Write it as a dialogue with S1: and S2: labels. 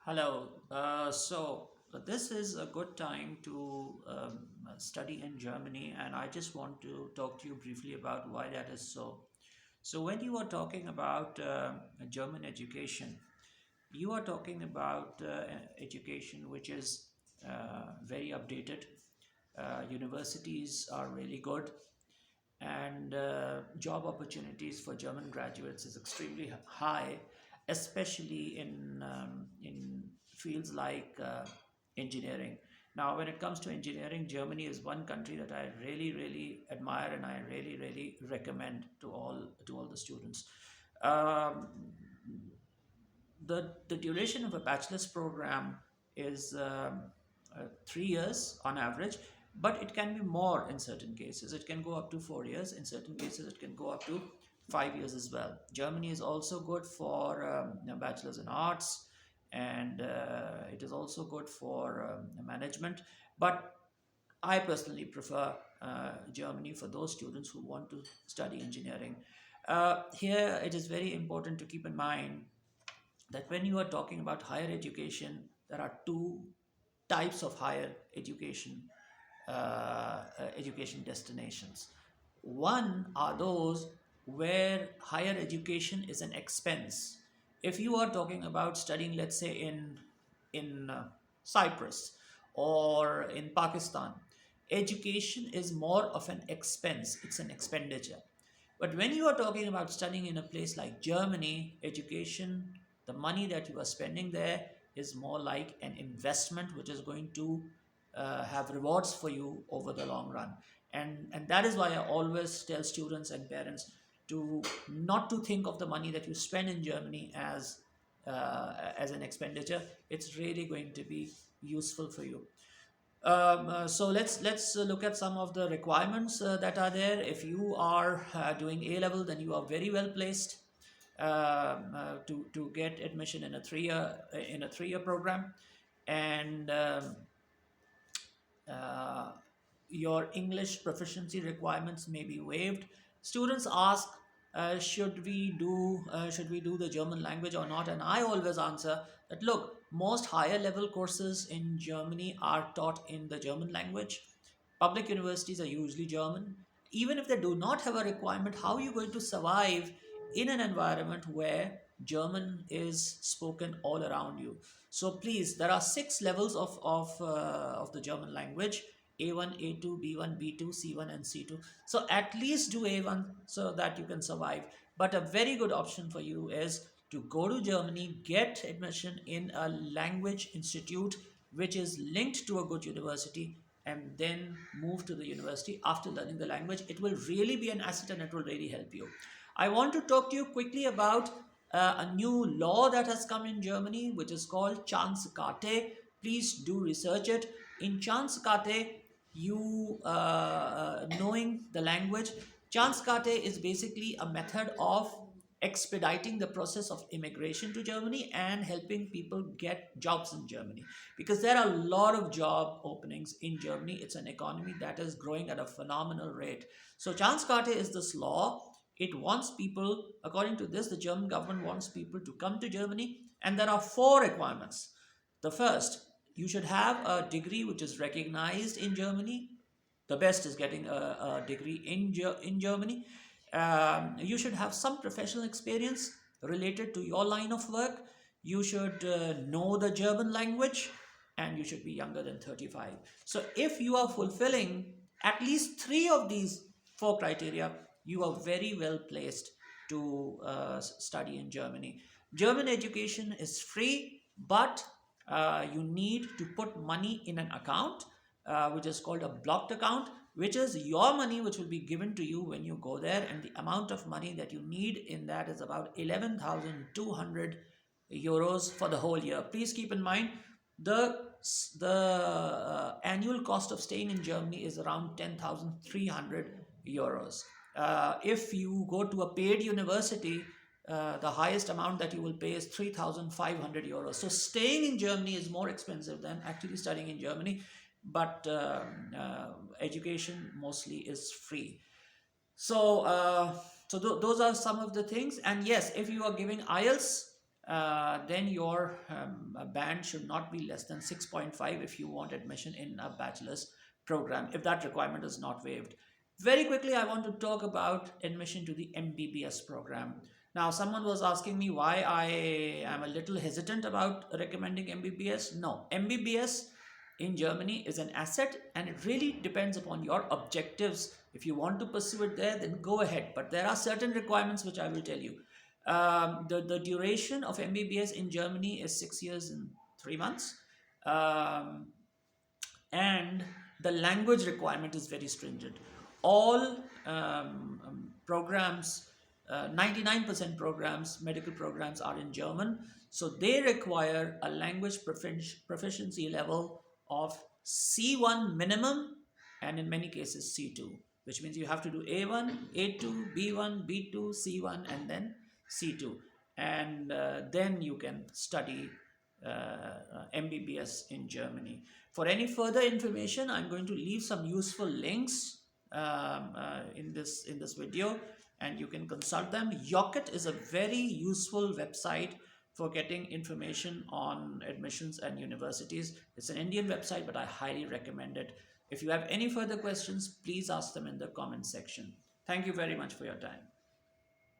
S1: Hello. This is a good time to study in Germany, and I just want to talk to you briefly about why that is so. So, when you are talking about German education, you are talking about education which is very updated. Universities are really good, and job opportunities for German graduates is extremely high, especially in fields like engineering. Now, when it comes to engineering, Germany is one country that I really admire and I really recommend to all the students. Um, the duration of a bachelor's program is 3 years on average, but it can be more in certain cases. It can go up to 4 years. In certain cases, it can go up to 5 years as well. Germany is also good for bachelor's in arts, and it is also good for management. But I personally prefer Germany for those students who want to study engineering. Here, it is very important to keep in mind that when you are talking about higher education, there are two types of higher education destinations. One are those where higher education is an expense. If you are talking about studying, let's say in Cyprus or in Pakistan, education is more of an expense. It's an expenditure. But when you are talking about studying in a place like Germany, education, the money that you are spending there is more like an investment which is going to have rewards for you over the long run. And that is why I always tell students and parents to not to think of the money that you spend in Germany as an expenditure. It's really going to be useful for you. So let's look at some of the requirements that are there. If you are doing A level, then you are very well placed to get admission in a 3 year program, and uh, your English proficiency requirements may be waived. Students ask, should we do the German language or not? And I always answer that look, most higher level courses in Germany are taught in the German language. Public universities are usually German. Even if they do not have a requirement, how are you going to survive in an environment where German is spoken all around you? So please, there are 6 levels of the German language: A1, A2, B1, B2, C1, and C2. So at least do A1 so that you can survive. But a very good option for you is to go to Germany, get admission in a language institute which is linked to a good university, and then move to the university after learning the language. It will really be an asset and it will really help you. I want to talk to you quickly about a new law that has come in Germany, which is called Chanskate. Please do research it. In Chanskate, you knowing the language, Chanskate is basically a method of expediting the process of immigration to Germany and helping people get jobs in Germany, because there are a lot of job openings in Germany. It's an economy that is growing at a phenomenal rate. So Chanskate is this law. It wants people, according to this, the German government wants people to come to Germany, and there are 4 requirements. The first, you should have a degree which is recognized in Germany. The best is getting a degree in Germany. You should have some professional experience related to your line of work. You should know the German language, and you should be younger than 35. So if you are fulfilling at least 3 of these 4 criteria, you are very well placed to study in Germany. German education is free, but you need to put money in an account, which is called a blocked account, which is your money which will be given to you when you go there. And the amount of money that you need in that is about 11,200 euros for the whole year. Please keep in mind the annual cost of staying in Germany is around 10,300 euros. If you go to a paid university, the highest amount that you will pay is 3,500 euros. So staying in Germany is more expensive than actually studying in Germany, but education mostly is free. So those are some of the things. And yes, if you are giving IELTS, then your band should not be less than 6.5 if you want admission in a bachelor's program, if that requirement is not waived. Very quickly, I want to talk about admission to the MBBS program. Now, someone was asking me why I am a little hesitant about recommending MBBS. No, MBBS in Germany is an asset, and it really depends upon your objectives. If you want to pursue it there, then go ahead. But there are certain requirements which I will tell you. The duration of MBBS in Germany is 6 years and 3 months. Um, and the language requirement is very stringent. All programs, 99% programs, medical programs are in German, so they require a language proficiency level of C1 minimum, and in many cases C2, which means you have to do A1, A2, B1, B2, C1, and then C2, and then you can study MBBS in Germany. For any further information, I'm going to leave some useful links in this video, and you can consult them. Yocket is a very useful website for getting information on admissions and universities. It's an Indian website, but I highly recommend it. If you have any further questions, please ask them in the comment section. Thank you very much for your time.